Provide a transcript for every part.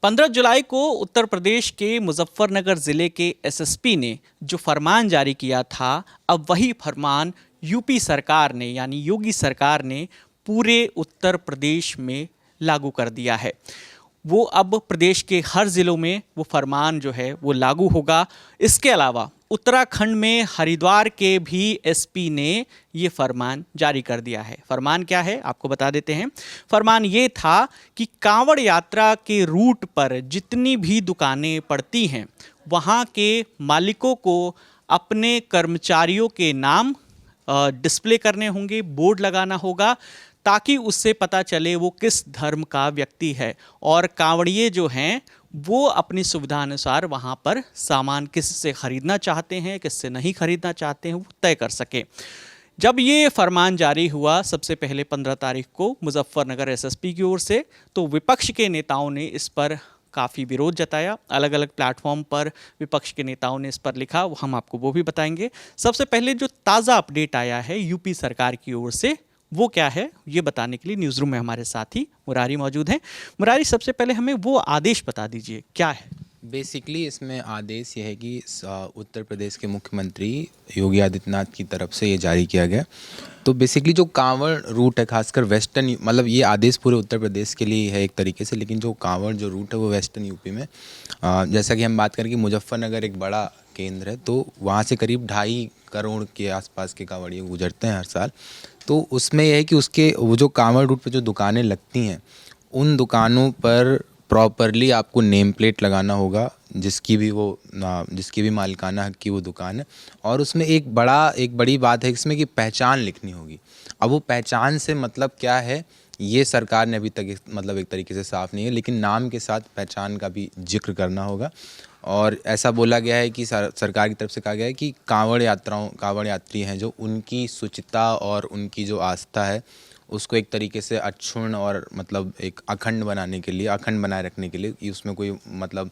15 जुलाई को उत्तर प्रदेश के मुजफ्फरनगर ज़िले के एसएसपी ने जो फरमान जारी किया था, अब वही फरमान यूपी सरकार ने यानी योगी सरकार ने पूरे उत्तर प्रदेश में लागू कर दिया है। वो अब प्रदेश के हर ज़िलों में वो फरमान जो है वो लागू होगा। इसके अलावा उत्तराखंड में हरिद्वार के भी एसपी ने ये फरमान जारी कर दिया है। फरमान क्या है आपको बता देते हैं। फरमान ये था कि कांवड़ यात्रा के रूट पर जितनी भी दुकानें पड़ती हैं वहाँ के मालिकों को अपने कर्मचारियों के नाम डिस्प्ले करने होंगे, बोर्ड लगाना होगा ताकि उससे पता चले वो किस धर्म का व्यक्ति है और कांवड़िए जो हैं वो अपनी सुविधा अनुसार वहाँ पर सामान किससे ख़रीदना चाहते हैं, किससे नहीं ख़रीदना चाहते हैं, वो तय कर सके। जब ये फरमान जारी हुआ सबसे पहले 15 तारीख को मुजफ्फरनगर एसएसपी की ओर से, तो विपक्ष के नेताओं ने इस पर काफ़ी विरोध जताया। अलग अलग प्लेटफॉर्म पर विपक्ष के नेताओं ने इस पर लिखा, हम आपको वो भी बताएंगे। सबसे पहले जो ताज़ा अपडेट आया है यूपी सरकार की ओर से वो क्या है, ये बताने के लिए न्यूज़ रूम में हमारे साथी मुरारी मौजूद हैं। मुरारी, सबसे पहले हमें वो आदेश बता दीजिए क्या है। बेसिकली इसमें आदेश ये है कि उत्तर प्रदेश के मुख्यमंत्री योगी आदित्यनाथ की तरफ से ये जारी किया गया। तो बेसिकली जो कांवड़ रूट है, खासकर वेस्टर्न, मतलब ये आदेश पूरे उत्तर प्रदेश के लिए है एक तरीके से, लेकिन जो कांवड़ जो रूट है वो वेस्टर्न यूपी में, जैसा कि हम बात करें कि मुजफ्फरनगर एक बड़ा केंद्र है, तो वहाँ से करीब 2.5 करोड़ के आसपास के कांवड़िए गुजरते हैं हर साल। तो उसमें यह है कि उसके वो जो कांवड़ रूट पे जो दुकानें लगती हैं उन दुकानों पर प्रॉपरली आपको नेम प्लेट लगाना होगा, जिसकी भी मालिकाना हक की वो दुकान है। और उसमें एक बड़ी बात है इसमें कि पहचान लिखनी होगी। अब वो पहचान से मतलब क्या है ये सरकार ने अभी तक मतलब एक तरीके से साफ नहीं है, लेकिन नाम के साथ पहचान का भी जिक्र करना होगा। और ऐसा बोला गया है कि सरकार की तरफ से कहा गया है कि कांवड़ यात्री हैं जो, उनकी शुचिता और उनकी जो आस्था है उसको एक तरीके से अक्षुण्ण और मतलब एक अखंड बनाए रखने के लिए कि उसमें कोई मतलब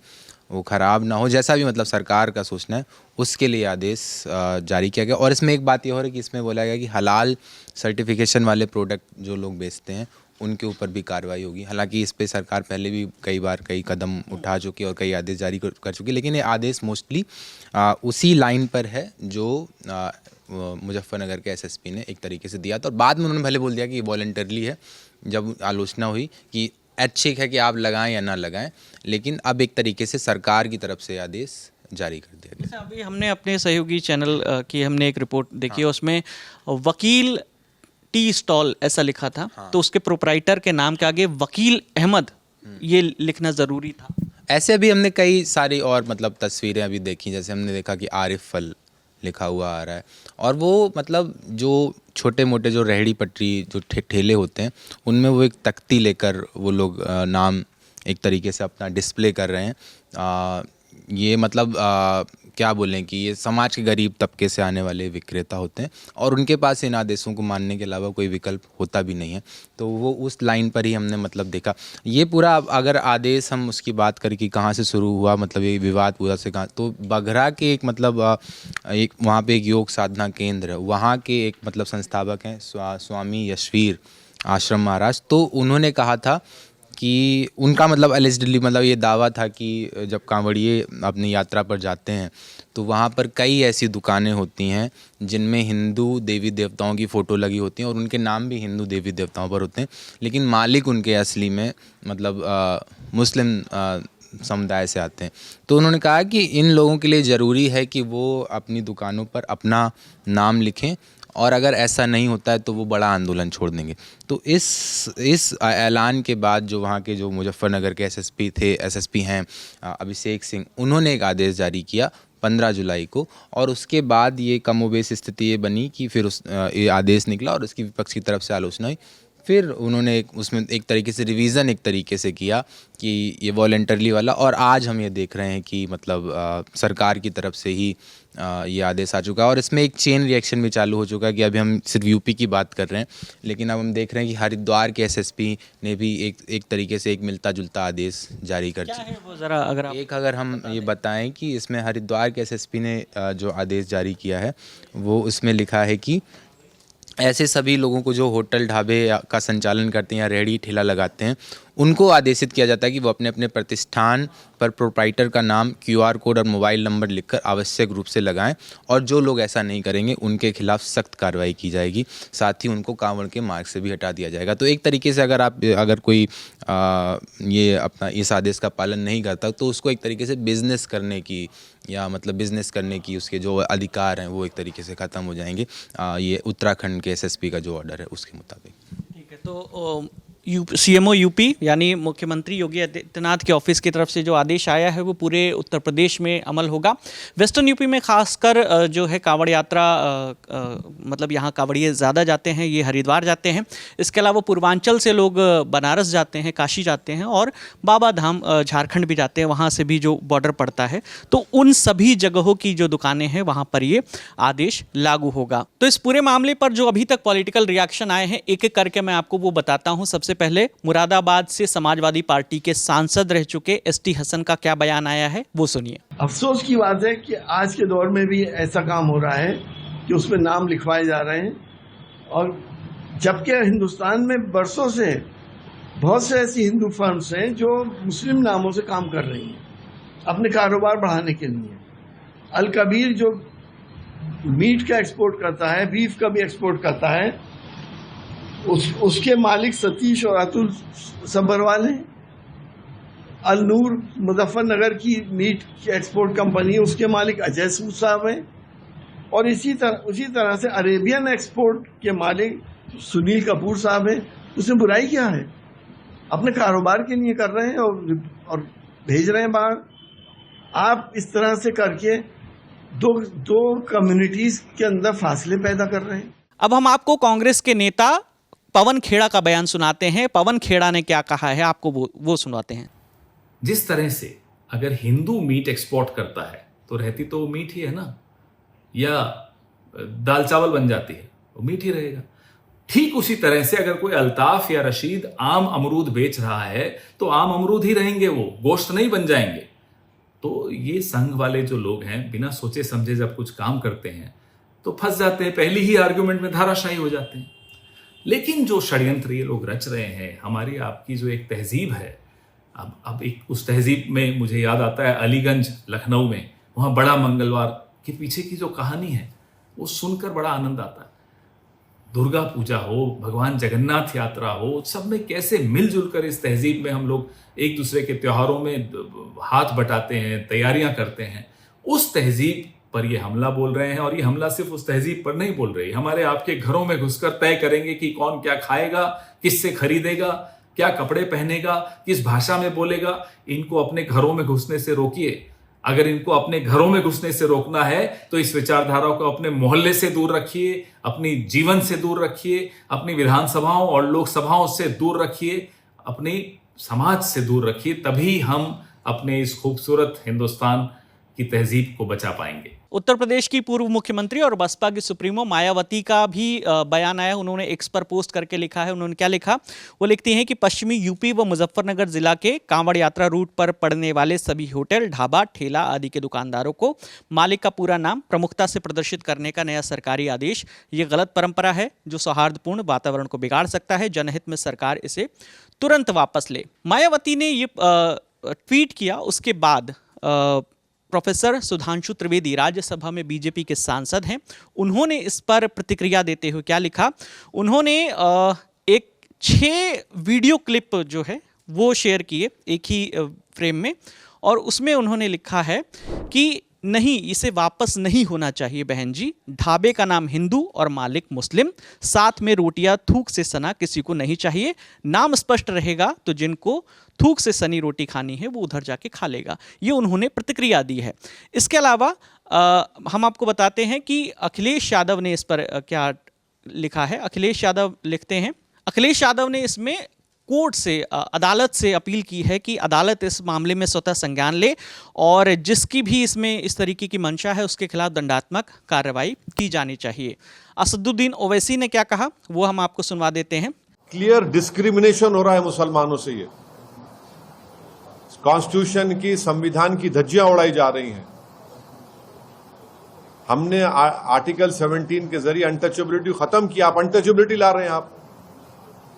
वो ख़राब ना हो, जैसा भी मतलब सरकार का सोचना है, उसके लिए आदेश जारी किया गया। और इसमें एक बात ये हो रही है कि इसमें बोला गया कि हलाल सर्टिफिकेशन वाले प्रोडक्ट जो लोग बेचते हैं उनके ऊपर भी कार्रवाई होगी। हालांकि इस पे सरकार पहले भी कई कदम उठा चुकी और कई आदेश जारी कर चुकी, लेकिन ये आदेश मोस्टली उसी लाइन पर है जो मुजफ्फरनगर के एसएसपी ने एक तरीके से दिया था। और बाद में उन्होंने भले बोल दिया कि वॉलंटरली है, जब आलोचना हुई कि ऐच्छिक है कि आप लगाएं या ना लगाएं, लेकिन अब एक तरीके से सरकार की तरफ से आदेश जारी कर दिया गया। अभी हमने अपने सहयोगी चैनल की हमने एक रिपोर्ट देखी है, उसमें वकील टी स्टॉल ऐसा लिखा था। तो उसके प्रोप्राइटर के नाम के आगे वकील अहमद ये लिखना ज़रूरी था। ऐसे अभी हमने कई सारी और मतलब तस्वीरें अभी देखी, जैसे हमने देखा कि आरिफ फल लिखा हुआ आ रहा है। और वो मतलब जो छोटे मोटे जो रेहड़ी पटरी जो ठेले होते हैं उनमें वो एक तख्ती लेकर वो लोग नाम एक तरीके से अपना डिस्प्ले कर रहे हैं। ये मतलब क्या बोलें कि ये समाज के गरीब तबके से आने वाले विक्रेता होते हैं और उनके पास इन आदेशों को मानने के अलावा कोई विकल्प होता भी नहीं है। तो वो उस लाइन पर ही हमने मतलब देखा। ये पूरा अगर आदेश हम उसकी बात करें कि कहाँ से शुरू हुआ, मतलब ये विवाद पूरा से कहाँ, तो बघरा के एक मतलब एक वहाँ पे एक योग साधना केंद्र है, वहाँ के एक मतलब संस्थापक हैं स्वामी यशवीर आश्रम महाराज। तो उन्होंने कहा था कि उनका मतलब एलिजिडली मतलब ये दावा था कि जब कांवड़िए अपनी यात्रा पर जाते हैं तो वहाँ पर कई ऐसी दुकानें होती हैं जिनमें हिंदू देवी देवताओं की फ़ोटो लगी होती हैं और उनके नाम भी हिंदू देवी देवताओं पर होते हैं, लेकिन मालिक उनके असली में मतलब मुस्लिम समुदाय से आते हैं। तो उन्होंने कहा कि इन लोगों के लिए ज़रूरी है कि वो अपनी दुकानों पर अपना नाम लिखें और अगर ऐसा नहीं होता है तो वो बड़ा आंदोलन छोड़ देंगे। तो इस ऐलान के बाद जो वहाँ के जो मुजफ्फरनगर के एसएसपी हैं अभिषेक सिंह, उन्होंने एक आदेश जारी किया 15 जुलाई को। और उसके बाद ये कमोबेश स्थिति ये बनी कि फिर ये आदेश निकला और उसकी विपक्ष की तरफ से आलोचना हुई। फिर उन्होंने उसमें एक तरीके से रिवीज़न एक तरीके से किया कि ये वॉलंटरली वाला, और आज हम ये देख रहे हैं कि मतलब सरकार की तरफ से ही ये आदेश आ चुका है। और इसमें एक चेन रिएक्शन भी चालू हो चुका है कि अभी हम सिर्फ यूपी की बात कर रहे हैं, लेकिन अब हम देख रहे हैं कि हरिद्वार के एसएसपी ने भी एक तरीके से एक मिलता जुलता आदेश जारी कर दिया है। वो ज़रा अगर हम ये बताएं कि इसमें हरिद्वार के एसएसपी ने जो आदेश जारी किया है वो उसमें लिखा है कि ऐसे सभी लोगों को जो होटल ढाबे का संचालन करते हैं या रेहड़ी ठेला लगाते हैं उनको आदेशित किया जाता है कि वो अपने अपने प्रतिष्ठान पर प्रोप्राइटर का नाम, QR कोड और मोबाइल नंबर लिखकर आवश्यक रूप से लगाएं, और जो लोग ऐसा नहीं करेंगे उनके खिलाफ सख्त कार्रवाई की जाएगी। साथ ही उनको कांवड़ के मार्ग से भी हटा दिया जाएगा। तो एक तरीके से अगर कोई ये अपना इस आदेश का पालन नहीं करता तो उसको एक तरीके से बिजनेस करने की उसके जो अधिकार हैं वो एक तरीके से ख़त्म हो जाएंगे। ये उत्तराखंड के SSP का जो ऑर्डर है उसके मुताबिक। ठीक है, तो CMO यूपी यानी मुख्यमंत्री योगी आदित्यनाथ के ऑफिस की तरफ से जो आदेश आया है वो पूरे उत्तर प्रदेश में अमल होगा। वेस्टर्न यूपी में खासकर जो है कांवड़ यात्रा मतलब यहाँ कांवड़िए ज़्यादा जाते हैं, ये हरिद्वार जाते हैं। इसके अलावा पूर्वांचल से लोग बनारस जाते हैं, काशी जाते हैं और बाबा धाम झारखंड भी जाते हैं, वहाँ से भी जो बॉर्डर पड़ता है। तो उन सभी जगहों की जो दुकानें हैं वहाँ पर ये आदेश लागू होगा। तो इस पूरे मामले पर जो अभी तक पॉलिटिकल रिएक्शन आए हैं एक एक करके मैं आपको वो बताता हूँ। सबसे पहले मुरादाबाद से समाजवादी पार्टी के सांसद रह चुके ST हसन का क्या बयान आया है वो सुनिए। अफसोस की बात है कि आज के दौर में भी ऐसा काम हो रहा है कि उसमें नाम लिखवाए जा रहे हैं, और जबकि हिंदुस्तान में बरसों से बहुत से ऐसी हिंदू फर्म्स हैं जो मुस्लिम नामों से काम कर रही हैं अपने कारोबार बढ़ाने के लिए। अल कबीर जो मीट का एक्सपोर्ट करता है, बीफ का भी एक्सपोर्ट करता है, उसके मालिक सतीश और अतुल सब्बरवाल हैं। अल नूर मुजफ्फरनगर की मीट की एक्सपोर्ट कंपनी, उसके मालिक अजय सूद साहब हैं। और उसी तरह से अरेबियन एक्सपोर्ट के मालिक सुनील कपूर साहब हैं। उसमें बुराई क्या है? अपने कारोबार के लिए कर रहे हैं और भेज रहे हैं बाहर। आप इस तरह से करके दो कम्युनिटीज के अंदर फासले पैदा कर रहे हैं। अब हम आपको कांग्रेस के नेता पवन खेड़ा का बयान सुनाते हैं। पवन खेड़ा ने क्या कहा है आपको वो सुनाते हैं। जिस तरह से अगर हिंदू मीट एक्सपोर्ट करता है तो रहती तो वो मीट ही है ना, या दाल चावल बन जाती है, वो मीट ही रहेगा। ठीक उसी तरह से अगर कोई अल्ताफ या रशीद आम अमरूद बेच रहा है तो आम अमरूद ही रहेंगे, वो गोश्त नहीं बन जाएंगे। तो ये संघ वाले जो लोग हैं बिना सोचे समझे जब कुछ काम करते हैं तो फंस जाते हैं, पहली ही आर्ग्यूमेंट में धाराशाही हो जाते हैं। लेकिन जो षड्यंत्र ये लोग रच रहे हैं, हमारी आपकी जो एक तहजीब है, अब एक उस तहजीब में मुझे याद आता है अलीगंज लखनऊ में, वहाँ बड़ा मंगलवार के पीछे की जो कहानी है वो सुनकर बड़ा आनंद आता है। दुर्गा पूजा हो, भगवान जगन्नाथ यात्रा हो, सब में कैसे मिलजुल कर इस तहजीब में हम लोग एक दूसरे के त्योहारों में हाथ बटाते हैं, तैयारियां करते हैं। उस तहजीब पर ये हमला बोल रहे हैं, और ये हमला सिर्फ उस तहजीब पर नहीं बोल रहे, हमारे आपके घरों में घुसकर तय करेंगे कि कौन क्या खाएगा, किससे खरीदेगा, क्या कपड़े पहनेगा, किस भाषा में बोलेगा। इनको अपने घरों में घुसने से रोकिए। अगर इनको अपने घरों में घुसने से रोकना है तो इस विचारधारा को अपने मोहल्ले से दूर रखिए, अपनी जीवन से दूर रखिए, अपनी विधानसभाओं और लोकसभाओं से दूर रखिए, अपनी समाज से दूर रखिए। तभी हम अपने इस खूबसूरत हिंदुस्तान की तहजीब को बचा पाएंगे। उत्तर प्रदेश की पूर्व मुख्यमंत्री और बसपा की सुप्रीमो मायावती का भी बयान आया। उन्होंने एक्स पर पोस्ट करके लिखा है। उन्होंने क्या लिखा, वो लिखती हैं कि पश्चिमी यूपी व मुजफ्फरनगर जिला के कांवड़ यात्रा रूट पर पड़ने वाले सभी होटल, ढाबा, ठेला आदि के दुकानदारों को मालिक का पूरा नाम प्रमुखता से प्रदर्शित करने का नया सरकारी आदेश ये गलत परंपरा है जो सौहार्दपूर्ण वातावरण को बिगाड़ सकता है। जनहित में सरकार इसे तुरंत वापस ले। मायावती ने ये ट्वीट किया। उसके बाद प्रोफेसर सुधांशु त्रिवेदी राज्यसभा में बीजेपी के सांसद हैं, उन्होंने इस पर प्रतिक्रिया देते हुए क्या लिखा, उन्होंने एक 6 वीडियो क्लिप जो है वो शेयर किए एक ही फ्रेम में, और उसमें उन्होंने लिखा है कि नहीं, इसे वापस नहीं होना चाहिए बहन जी। ढाबे का नाम हिंदू और मालिक मुस्लिम, साथ में रोटियां थूक से सना किसी को नहीं चाहिए। नाम स्पष्ट रहेगा तो जिनको थूक से सनी रोटी खानी है वो उधर जाके खा लेगा। ये उन्होंने प्रतिक्रिया दी है। इसके अलावा हम आपको बताते हैं कि अखिलेश यादव ने इस पर क्या लिखा है। अखिलेश यादव लिखते हैं, अखिलेश यादव ने इसमें कोर्ट से, अदालत से अपील की है कि अदालत इस मामले में स्वतः संज्ञान ले और जिसकी भी इसमें इस तरीके की मंशा है उसके खिलाफ दंडात्मक कार्रवाई की जानी चाहिए। असदुद्दीन ओवैसी ने क्या कहा वो हम आपको सुनवा देते हैं। क्लियर डिस्क्रिमिनेशन हो रहा है मुसलमानों से। ये कॉन्स्टिट्यूशन की, संविधान की धज्जियां उड़ाई जा रही हैं। हमने आर्टिकल 17 के जरिए अनटचेबिलिटी खत्म किया, आप अनटचेबिलिटी ला रहे हैं। आप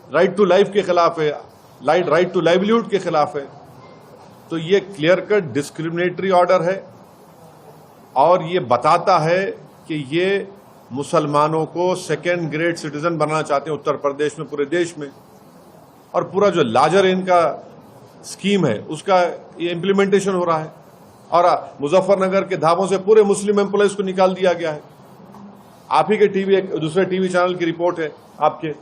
राइट टू लाइफ के खिलाफ है, राइट टू लाइवलीहुड के खिलाफ है। तो ये क्लियर कट डिस्क्रिमिनेटरी ऑर्डर है और ये बताता है कि ये मुसलमानों को सेकेंड ग्रेड सिटीजन बनाना चाहते हैं उत्तर प्रदेश में, पूरे देश में। और पूरा जो लार्जर इनका स्कीम है उसका ये इम्प्लीमेंटेशन हो रहा है। और मुजफ्फरनगर के धाबों से पूरे मुस्लिम एम्प्लॉयज को निकाल दिया गया है। आप ही के दूसरे टीवी चैनल की रिपोर्ट है, आपके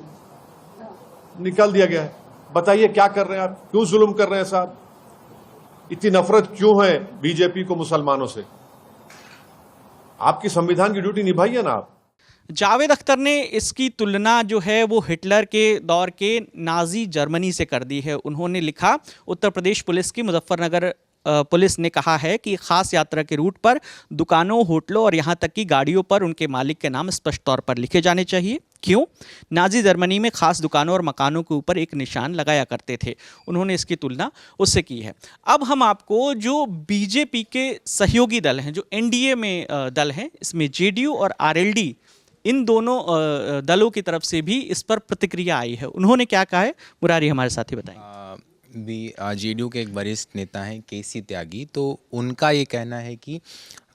निकाल दिया गया है। बताइए क्या कर रहे हैं आप, क्यों जुल्म कर रहे हैं साहब? इतनी नफरत क्यों है बीजेपी को मुसलमानों से? आपकी संविधान की ड्यूटी निभाइए ना आप। जावेद अख्तर ने इसकी तुलना जो है वो हिटलर के दौर के नाजी जर्मनी से कर दी है। उन्होंने लिखा, उत्तर प्रदेश पुलिस की मुजफ्फरनगर पुलिस ने कहा है कि खास यात्रा के रूट पर दुकानों, होटलों और यहाँ तक कि गाड़ियों पर उनके मालिक के नाम स्पष्ट तौर पर लिखे जाने चाहिए। क्यों? नाजी जर्मनी में खास दुकानों और मकानों के ऊपर एक निशान लगाया करते थे। उन्होंने इसकी तुलना उससे की है। अब हम आपको जो बीजेपी के सहयोगी दल हैं, जो एनडीए में दल हैं, इसमें जेडीयू और आरएलडी, इन दोनों दलों की तरफ से भी इस पर प्रतिक्रिया आई है। उन्होंने क्या कहा है, मुरारी हमारे साथी बताएंगे। जेडीयू के एक वरिष्ठ नेता हैं केसी त्यागी, तो उनका ये कहना है कि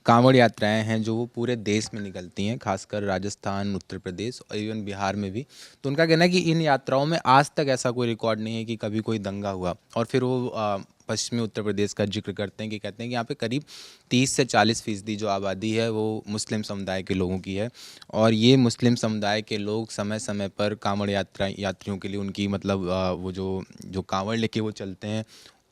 कांवड़ यात्राएं हैं जो वो पूरे देश में निकलती हैं, खासकर राजस्थान, उत्तर प्रदेश और इवन बिहार में भी। तो उनका कहना है कि इन यात्राओं में आज तक ऐसा कोई रिकॉर्ड नहीं है कि कभी कोई दंगा हुआ। और फिर वो पश्चिमी उत्तर प्रदेश का जिक्र करते हैं कि कहते हैं कि यहाँ पे करीब 30 से 40% जो आबादी है वो मुस्लिम समुदाय के लोगों की है। और ये मुस्लिम समुदाय के लोग समय समय पर कांवड़ यात्रियों के लिए उनकी मतलब वो जो कांवड़ लेके वो चलते हैं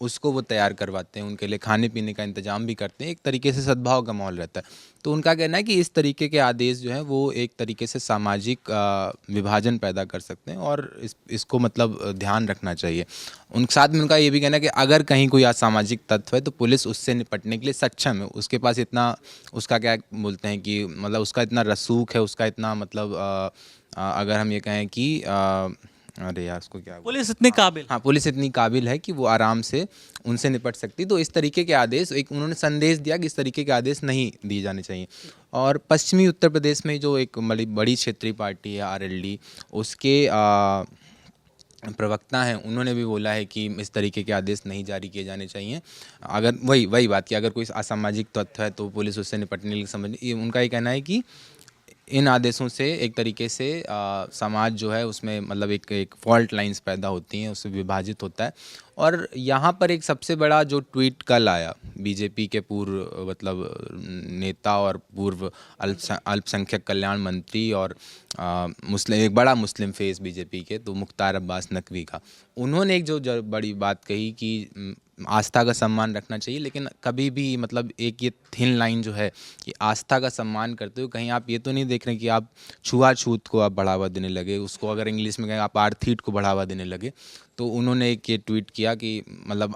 उसको वो तैयार करवाते हैं, उनके लिए खाने पीने का इंतजाम भी करते हैं। एक तरीके से सद्भाव का माहौल रहता है। तो उनका कहना है कि इस तरीके के आदेश जो हैं वो एक तरीके से सामाजिक विभाजन पैदा कर सकते हैं और इसको मतलब ध्यान रखना चाहिए। उन साथ में उनका ये भी कहना है कि अगर कहीं कोई असामाजिक तत्व है तो पुलिस उससे निपटने के लिए सक्षम है। उसके पास इतना, उसका क्या बोलते हैं कि मतलब उसका इतना रसूख है, उसका इतना मतलब अगर हम ये कहें कि अरे यार उसको क्या, पुलिस इतनी काबिल, हाँ पुलिस इतनी काबिल है कि वो आराम से उनसे निपट सकती। तो इस तरीके के आदेश, एक उन्होंने संदेश दिया कि इस तरीके के आदेश नहीं दिए जाने चाहिए। और पश्चिमी उत्तर प्रदेश में जो एक बड़ी क्षेत्रीय पार्टी है आरएलडी, उसके प्रवक्ता हैं, उन्होंने भी बोला है कि इस तरीके के आदेश नहीं जारी किए जाने चाहिए। अगर वही बात कि अगर कोई असामाजिक तत्व है तो पुलिस उससे निपटने के लिए समझ, उनका ये कहना है कि इन आदेशों से एक तरीके से समाज जो है उसमें मतलब एक फॉल्ट लाइंस पैदा होती हैं, उससे विभाजित होता है। और यहाँ पर एक सबसे बड़ा जो ट्वीट कल आया बीजेपी के पूर्व मतलब नेता और पूर्व अल्पसंख्यक कल्याण मंत्री और मुस्लिम, एक बड़ा मुस्लिम फेस बीजेपी के, तो मुख्तार अब्बास नकवी का, उन्होंने एक जो बड़ी बात कही कि आस्था का सम्मान रखना चाहिए, लेकिन कभी भी मतलब एक ये थिन लाइन जो है कि आस्था का सम्मान करते हुए कहीं आप ये तो नहीं देख रहे कि आप छुआछूत को आप बढ़ावा देने लगे, उसको अगर इंग्लिश में कहें आप आर्थीट को बढ़ावा देने लगे। तो उन्होंने एक ये ट्वीट किया कि मतलब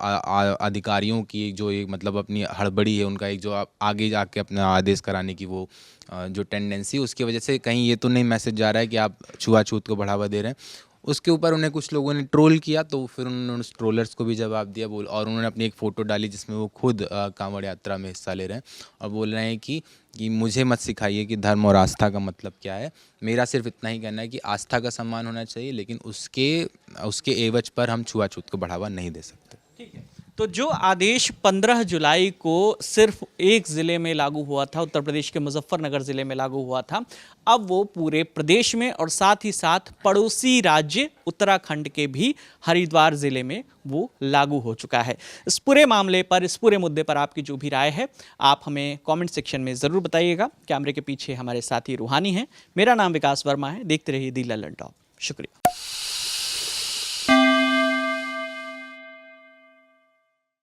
अधिकारियों की जो एक मतलब अपनी हड़बड़ी है, उनका एक जो आगे जाके अपना आदेश कराने की वो जो टेंडेंसी, उसकी वजह से कहीं ये तो नहीं मैसेज जा रहा है कि आप छुआछूत को बढ़ावा दे रहे हैं। उसके ऊपर उन्हें कुछ लोगों ने ट्रोल किया, तो फिर उन्होंने उस ट्रोलर्स को भी जवाब दिया और उन्होंने अपनी एक फ़ोटो डाली जिसमें वो खुद कांवड़ यात्रा में हिस्सा ले रहे हैं और बोल रहे हैं कि मुझे मत सिखाइए कि धर्म और आस्था का मतलब क्या है। मेरा सिर्फ इतना ही कहना है कि आस्था का सम्मान होना चाहिए, लेकिन उसके एवज पर हम छुआछूत को बढ़ावा नहीं दे सकते। ठीक है। तो जो आदेश 15 जुलाई को सिर्फ एक ज़िले में लागू हुआ था, उत्तर प्रदेश के मुजफ्फरनगर ज़िले में लागू हुआ था, अब वो पूरे प्रदेश में और साथ ही साथ पड़ोसी राज्य उत्तराखंड के भी हरिद्वार ज़िले में वो लागू हो चुका है। इस पूरे मामले पर, इस पूरे मुद्दे पर आपकी जो भी राय है आप हमें कमेंट सेक्शन में ज़रूर बताइएगा। कैमरे के पीछे हमारे साथी रूहानी हैं, मेरा नाम विकास वर्मा है। देखते रहिए दी लल्लन टॉप। शुक्रिया।